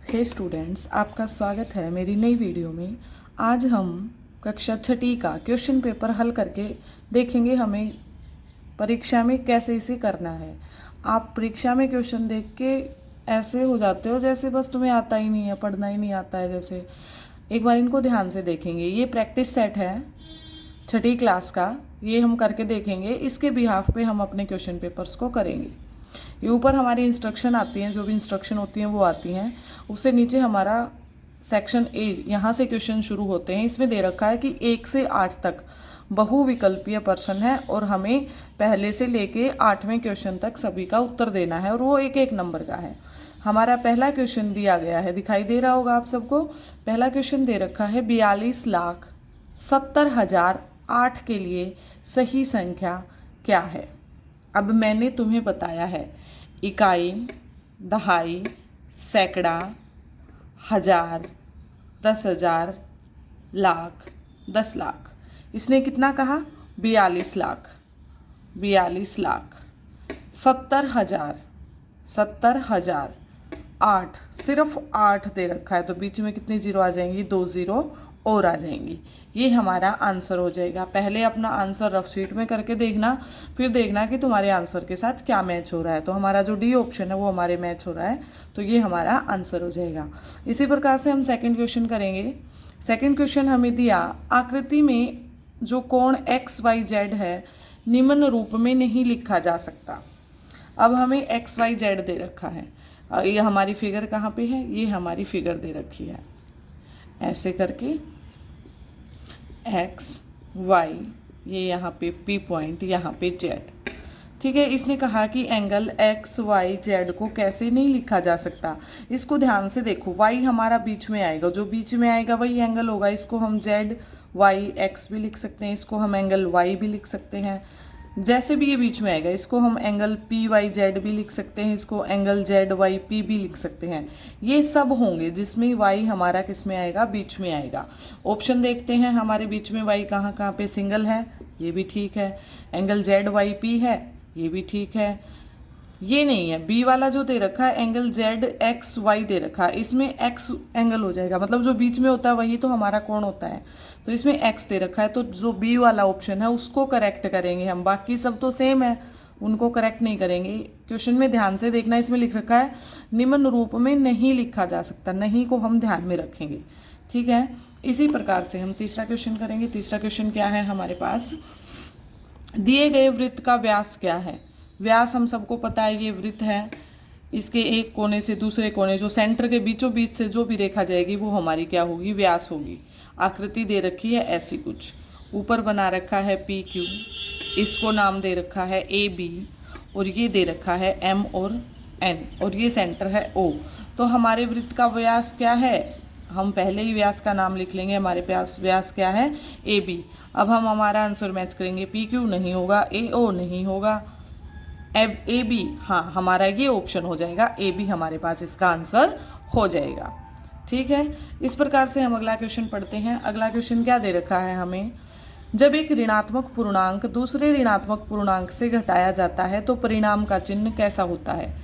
हे students, आपका स्वागत है मेरी नई वीडियो में। आज हम कक्षा छठी का क्वेश्चन पेपर हल करके देखेंगे हमें परीक्षा में कैसे इसे करना है। आप परीक्षा में क्वेश्चन देख के ऐसे हो जाते हो जैसे बस तुम्हें आता ही नहीं है, पढ़ना ही नहीं आता है जैसे। एक बार इनको ध्यान से देखेंगे। ये प्रैक्टिस सेट है छठी क्लास का, ये हम करके देखेंगे। इसके बिहाफ पे हम अपने क्वेश्चन पेपर्स को करेंगे। ये ऊपर हमारी इंस्ट्रक्शन आती हैं, जो भी इंस्ट्रक्शन होती हैं वो आती हैं। उससे नीचे हमारा सेक्शन ए, यहाँ से क्वेश्चन शुरू होते हैं। इसमें दे रखा है कि 1 से 8 तक बहुविकल्पीय प्रश्न है और हमें पहले से लेके 8वें क्वेश्चन तक सभी का उत्तर देना है और वो एक एक नंबर का है। हमारा पहला क्वेश्चन दिया गया है, दिखाई दे रहा होगा आप सबको। पहला क्वेश्चन दे रखा है 42,70,008 के लिए सही संख्या क्या है। अब मैंने तुम्हें बताया है इकाई, दहाई, सैकड़ा, हजार, 10,000, लाख, 10 लाख। इसने कितना कहा? 42 लाख, 42 लाख, 70,000, 70,000, 8, सिर्फ 8 दे रखा है तो बीच में कितनी जीरो आ जाएंगी? 2 जीरो और आ जाएंगी। ये हमारा आंसर हो जाएगा। पहले अपना आंसर रफ शीट में करके देखना, फिर देखना कि तुम्हारे आंसर के साथ क्या मैच हो रहा है। तो हमारा जो डी ऑप्शन है वो हमारे मैच हो रहा है, तो ये हमारा आंसर हो जाएगा। इसी प्रकार से हम सेकंड क्वेश्चन करेंगे। सेकंड क्वेश्चन हमें दिया, आकृति में जो कोण XYZ है निम्न रूप में नहीं लिखा जा सकता। अब हमें XYZ दे रखा है। ये हमारी फिगर कहाँ पे है? ये हमारी फिगर दे रखी है ऐसे करके X Y, ये यहाँ पे P पॉइंट, यहाँ पे Z। ठीक है, इसने कहा कि एंगल XYZ को कैसे नहीं लिखा जा सकता। इसको ध्यान से देखो, Y हमारा बीच में आएगा, जो बीच में आएगा वही एंगल होगा। इसको हम ZYX भी लिख सकते हैं, इसको हम एंगल Y भी लिख सकते हैं। जैसे भी ये बीच में आएगा इसको हम एंगल PYZ भी लिख सकते हैं, इसको एंगल ZYP भी लिख सकते हैं। ये सब होंगे जिसमें Y हमारा किस में आएगा? बीच में आएगा। ऑप्शन देखते हैं हमारे बीच में Y कहाँ कहाँ पे सिंगल है, ये भी ठीक है। एंगल ZYP है, ये भी ठीक है। ये नहीं है, बी वाला जो दे रखा है एंगल ZXY दे रखा है, इसमें X एंगल हो जाएगा, मतलब जो बीच में होता है वही तो हमारा कोण होता है। तो इसमें X दे रखा है, तो जो बी वाला ऑप्शन है उसको करेक्ट करेंगे हम। बाकी सब तो सेम है, उनको करेक्ट नहीं करेंगे। क्वेश्चन में ध्यान से देखना, इसमें लिख रखा है निम्न रूप में नहीं लिखा जा सकता, नहीं को हम ध्यान में रखेंगे। ठीक है, इसी प्रकार से हम तीसरा क्वेश्चन करेंगे। तीसरा क्वेश्चन क्या है हमारे पास? दिए गए वृत्त का व्यास क्या है? व्यास हम सबको पता है, ये वृत्त है। इसके एक कोने से दूसरे कोने, जो सेंटर के बीचों बीच से जो भी रेखा जाएगी वो हमारी क्या होगी? व्यास होगी। आकृति दे रखी है ऐसी कुछ, ऊपर बना रखा है PQ, इसको नाम दे रखा है AB, और ये दे रखा है M और N, और ये सेंटर है O। तो हमारे वृत्त का व्यास क्या है? हम पहले ही व्यास का नाम लिख लेंगे। हमारे पास व्यास क्या है? AB। अब हम हमारा आंसर मैच करेंगे। PQ नहीं होगा, AO नहीं होगा, AB, हाँ हमारा ये ऑप्शन हो जाएगा। AB हमारे पास इसका आंसर हो जाएगा। ठीक है, इस प्रकार से हम अगला क्वेश्चन पढ़ते हैं। अगला क्वेश्चन क्या दे रखा है हमें? जब एक ऋणात्मक पूर्णांक दूसरे ऋणात्मक पूर्णांक से घटाया जाता है तो परिणाम का चिन्ह कैसा होता है?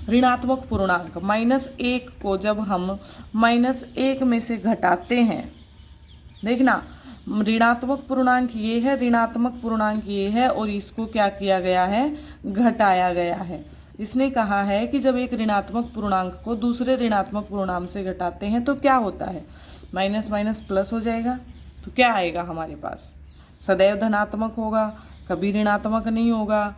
ऋणात्मक पूर्णांक -1 को जब हम -1 में से घटाते हैं, देखना ऋणात्मक पूर्णांक ये है, ऋणात्मक पूर्णांक ये है, और इसको क्या किया गया है? घटाया गया है। इसने कहा है कि जब एक ऋणात्मक पूर्णांक को दूसरे ऋणात्मक पूर्णांक से घटाते हैं तो क्या होता है? माइनस माइनस प्लस हो जाएगा। तो क्या आएगा हमारे पास? सदैव धनात्मक होगा, कभी ऋणात्मक नहीं होगा,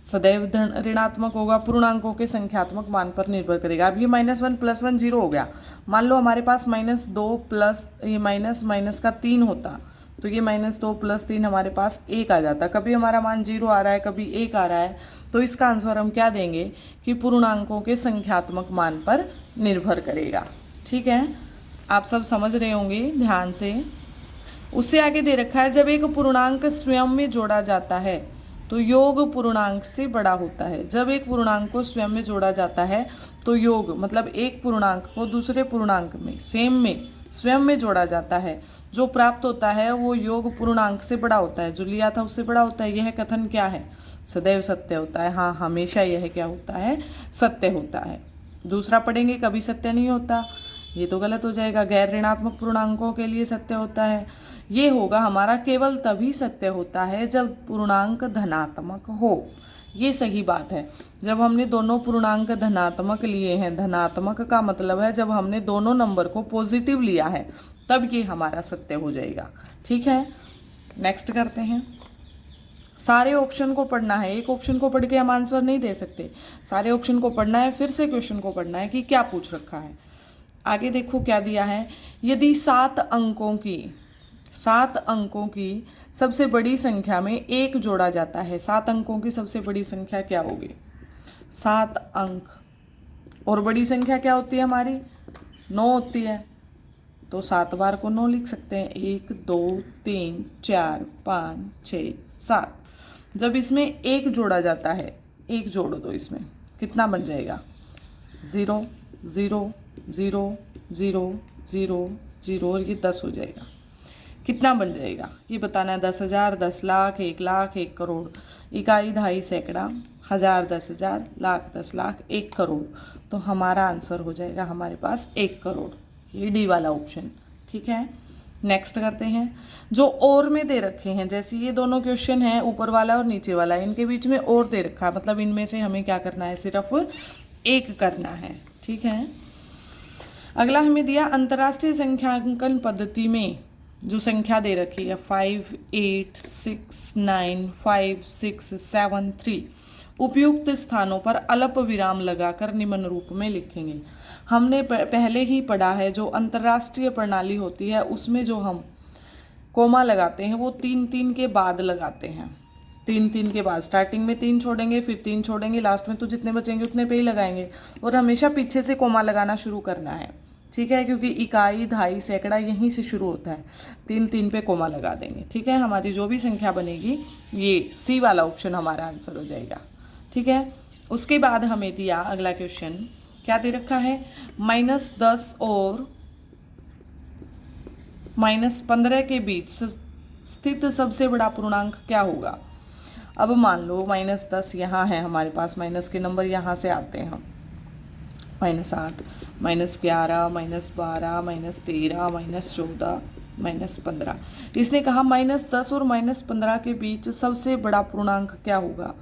सदैव ऋणात्मक होगा, पूर्णांकों के संख्यात्मक मान पर निर्भर करेगा। अब ये -1 + 1 0 हो गया। मान लो हमारे पास -2 प्लस ये माइनस माइनस का 3 होता, तो ये -2 + 3 हमारे पास 1 आ जाता। कभी हमारा मान 0 आ रहा है, कभी 1 आ रहा है, तो इसका आंसर हम क्या देंगे कि पूर्णांकों के संख्यात्मक मान पर निर्भर करेगा। ठीक है, आप सब समझ रहे होंगे ध्यान से। उससे आगे दे रखा है, जब एक पूर्णांक स्वयं में जोड़ा जाता है तो योग पूर्णांक से बड़ा होता है। जब एक पूर्णांक को स्वयं में जोड़ा जाता है तो योग मतलब एक पूर्णांक को दूसरे पूर्णांक में सेम में स्वयं में जोड़ा जाता है, जो प्राप्त होता है वो योग पूर्णांक से बड़ा होता है, जो लिया था उससे बड़ा होता है। यह कथन क्या है? सदैव सत्य होता है। हाँ, हमेशा यह क्या होता है? सत्य होता है। दूसरा पढ़ेंगे कभी सत्य नहीं होता, ये तो गलत हो जाएगा। गैर ऋणात्मक पूर्णांकों के लिए सत्य होता है, ये होगा हमारा केवल तभी सत्य होता है जब पूर्णांक धनात्मक हो। ये सही बात है। जब हमने दोनों पूर्णांक धनात्मक लिए हैं, धनात्मक का मतलब है जब हमने दोनों नंबर को पॉजिटिव लिया है, तब ये हमारा सत्य हो जाएगा। ठीक है, नेक्स्ट करते हैं। सारे ऑप्शन को पढ़ना है, एक ऑप्शन को पढ़ के हम आंसर नहीं दे सकते, सारे ऑप्शन को पढ़ना है, फिर से क्वेश्चन को पढ़ना है कि क्या पूछ रखा है। आगे देखो क्या दिया है। यदि 7 अंकों की सबसे बड़ी संख्या में 1 जोड़ा जाता है, 7 अंकों की सबसे बड़ी संख्या क्या होगी? 7 अंक, और बड़ी संख्या क्या होती है हमारी? 9 होती है, तो 7 बार को 9 लिख सकते हैं। 1 2 3 4 5 6 7। जब इसमें 1 जोड़ा जाता है, 1 जोड़ दो, इसमें कितना बन जाएगा? 0 0 0 0 0 0, और ये 10 हो जाएगा। कितना बन जाएगा ये बताना है। 10,000, 10 लाख, 1 लाख, 1 करोड़, इकाई, दहाई, सैकड़ा, हज़ार, 10,000, लाख, 10 लाख, 1 करोड़। तो हमारा आंसर हो जाएगा हमारे पास 1 करोड़, ये डी वाला ऑप्शन। ठीक है, नेक्स्ट करते हैं। जो और में दे रखे हैं, जैसे ये दोनों क्वेश्चन हैं, ऊपर वाला और नीचे वाला, इनके बीच में और दे रखा, मतलब इनमें से हमें क्या करना है? सिर्फ एक करना है। ठीक है, अगला हमें दिया अंतर्राष्ट्रीय संख्यांकन पद्धति में जो संख्या दे रखी है 5 8 6 9 5 6 7 3, उपयुक्त स्थानों पर अल्प विराम लगाकर निम्न रूप में लिखेंगे। हमने पहले ही पढ़ा है, जो अंतर्राष्ट्रीय प्रणाली होती है उसमें जो हम कोमा लगाते हैं वो 3-3 के बाद लगाते हैं। 3-3 के बाद, स्टार्टिंग में 3 छोड़ेंगे, फिर 3 छोड़ेंगे, लास्ट में तो जितने बचेंगे उतने पे ही लगाएंगे, और हमेशा पीछे से कोमा लगाना शुरू करना है। ठीक है, क्योंकि इकाई, दहाई, सैकड़ा यहीं से शुरू होता है। 3-3 पे कोमा लगा देंगे। ठीक है, हमारी जो भी संख्या बनेगी, ये सी वाला ऑप्शन हमारा आंसर हो जाएगा। ठीक है, उसके बाद हमें दिया अगला क्वेश्चन, क्या दे रखा है? -10 और -15 के बीच स्थित सबसे बड़ा पूर्णांक क्या होगा? अब मान लो -10 यहाँ है हमारे पास, माइनस के नंबर यहाँ से आते हैं हम, -8, -11, -12, -13, -14, -15। इसने कहा -10 और -15 के बीच सबसे बड़ा पूर्णांक क्या होगा?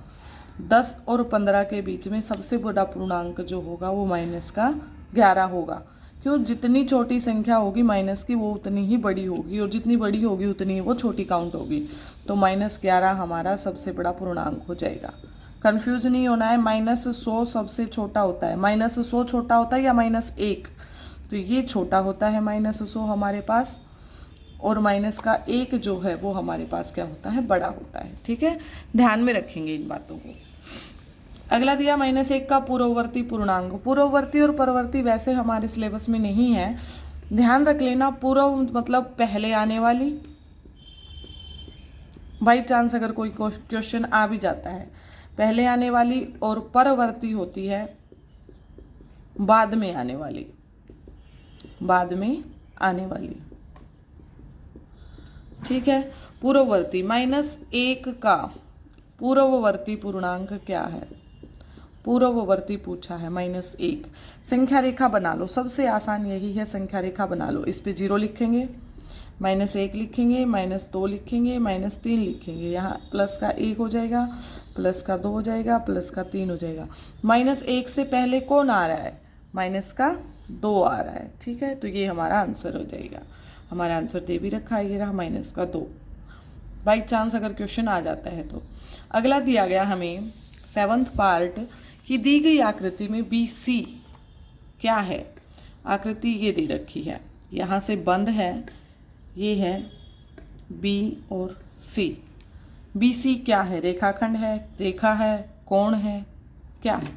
10 और 15 के बीच में सबसे बड़ा पूर्णांक जो होगा वो -11 होगा। क्यों? जितनी छोटी संख्या होगी माइनस की वो उतनी ही बड़ी होगी, और जितनी बड़ी होगी उतनी ही वो छोटी काउंट होगी। तो -11 हमारा सबसे बड़ा पूर्णांक हो जाएगा। कंफ्यूज नहीं होना है, -100 सबसे छोटा होता है, -100 छोटा होता है या -1, तो ये छोटा होता है -100 हमारे पास, और -1 जो है वो हमारे पास क्या होता है? बड़ा होता है। ठीक है, ध्यान में रखेंगे इन बातों को। अगला दिया -1 का पूर्ववर्ती पूर्णांक। पूर्ववर्ती और परवर्ती वैसे हमारे सिलेबस में नहीं है, ध्यान रख लेना। पूर्व मतलब पहले आने वाली, बाई चांस अगर कोई क्वेश्चन आ भी जाता है, पहले आने वाली, और परवर्ती होती है बाद में आने वाली, बाद में आने वाली। ठीक है, पूर्ववर्ती -1 का पूर्ववर्ती पूर्णांक क्या है? पूर्ववर्ती पूछा है -1। संख्या रेखा बना लो, सबसे आसान यही है, संख्या रेखा बना लो। इस पे 0 लिखेंगे, -1 लिखेंगे, -2 लिखेंगे, -3 लिखेंगे, यहाँ प्लस का 1 हो जाएगा, प्लस का 2 हो जाएगा, प्लस का 3 हो जाएगा। -1 से पहले कौन आ रहा है? -2 आ रहा है। ठीक है, तो ये हमारा आंसर हो जाएगा। हमारा आंसर दे भी रखा है, ये रहा -2। बाई चांस अगर क्वेश्चन आ जाता है तो। अगला दिया गया हमें 7th पार्ट की दी गई आकृति में BC क्या है? आकृति ये दे रखी है, यहाँ से बंद है, ये है B और C। BC क्या है? रेखाखंड है, रेखा है, कोण है, क्या है?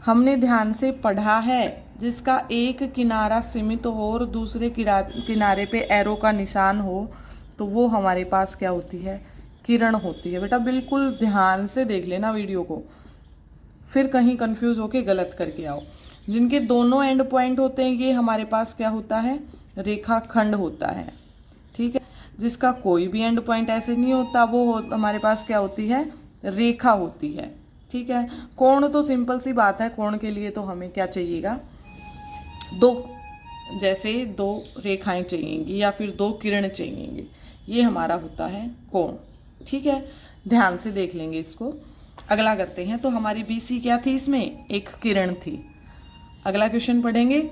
हमने ध्यान से पढ़ा है, जिसका एक किनारा सीमित हो और दूसरे किनारे पे एरो का निशान हो, तो वो हमारे पास क्या होती है? किरण होती है। बेटा बिल्कुल ध्यान से देख लेना वीडियो को, फिर कहीं कंफ्यूज होके गलत करके आओ। जिनके दोनों एंड पॉइंट होते हैं ये हमारे पास क्या होता है? रेखाखंड होता है। ठीक है, जिसका कोई भी एंड पॉइंट ऐसे नहीं होता वो हमारे पास क्या होती है? रेखा होती है। ठीक है। कोण तो सिंपल सी बात है, कोण के लिए तो हमें क्या चाहिएगा, जैसे दो रेखाएं चाहिएंगी या फिर दो किरण चाहिएंगी, ये हमारा होता है कोण। ठीक है, ध्यान से देख लेंगे इसको। अगला करते हैं। तो हमारी BC क्या थी, इसमें एक किरण थी। अगला क्वेश्चन पढ़ेंगे।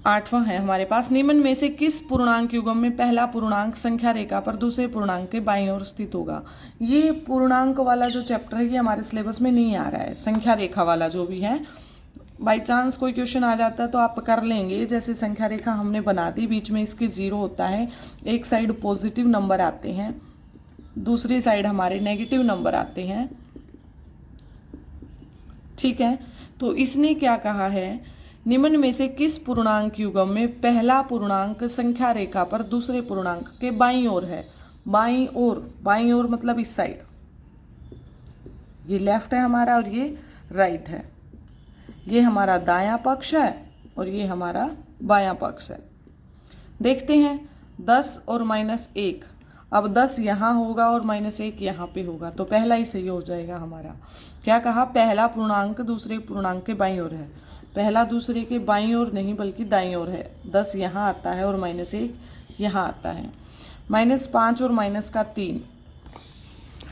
8वां है हमारे पास, निम्न में से किस पूर्णांक युग्म में पहला पूर्णांक संख्या रेखा पर दूसरे पूर्णांक के बाईं ओर स्थित होगा। ये पूर्णांक वाला जो चैप्टर है ये हमारे सिलेबस में नहीं आ रहा है, संख्या रेखा वाला जो भी है। बाई चांस कोई क्वेश्चन आ जाता है तो आप कर लेंगे। जैसे संख्या रेखा हमने बना दी, बीच में इसके 0 होता है, एक साइड पॉजिटिव नंबर आते हैं, दूसरी साइड हमारे नेगेटिव नंबर आते हैं। ठीक है, तो इसने क्या कहा है, निम्न में से किस पूर्णांक युग्म में पहला पूर्णांक संख्या रेखा पर दूसरे पूर्णांक के बाईं ओर है। बाईं ओर, बाईं ओर मतलब इस साइड, ये लेफ्ट है हमारा और ये राइट है। ये हमारा दायां पक्ष है और ये हमारा बायां पक्ष है। देखते हैं 10 और -1। अब 10 यहाँ होगा और -1 यहाँ पे होगा, तो पहला ही सही हो जाएगा हमारा। क्या कहा, पहला पूर्णांक दूसरे पूर्णांक के बाईं ओर है। पहला दूसरे के बाईं ओर नहीं बल्कि दाईं ओर है। 10 यहाँ आता है और -1 यहाँ आता है। -5 और -3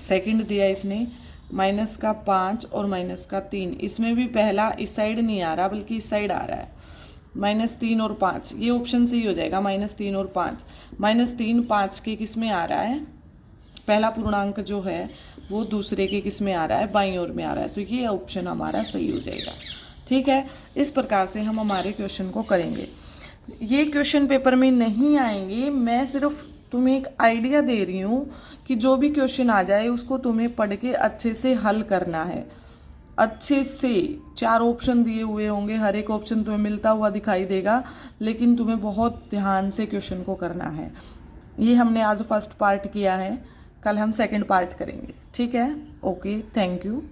सेकंड दिया इसने, -5 और -3, इसमें भी पहला इस साइड नहीं आ रहा बल्कि इस साइड आ रहा है। -3 और 5, ये ऑप्शन सही हो जाएगा। -3 और 5, -3 5 के किस में आ रहा है, पहला पूर्णांक जो है वो दूसरे के किस में आ रहा है, बाईं ओर में आ रहा है, तो ये ऑप्शन हमारा सही हो जाएगा। ठीक है, इस प्रकार से हम हमारे क्वेश्चन को करेंगे। ये क्वेश्चन पेपर में नहीं आएंगे, मैं सिर्फ तुम्हें एक आइडिया दे रही हूँ कि जो भी क्वेश्चन आ जाए उसको तुम्हें पढ़ के अच्छे से हल करना है। अच्छे से 4 ऑप्शन दिए हुए होंगे, हर एक ऑप्शन तुम्हें मिलता हुआ दिखाई देगा, लेकिन तुम्हें बहुत ध्यान से क्वेश्चन को करना है। ये हमने आज फर्स्ट पार्ट किया है, कल हम सेकंड पार्ट करेंगे। ठीक है, ओके, थैंक यू।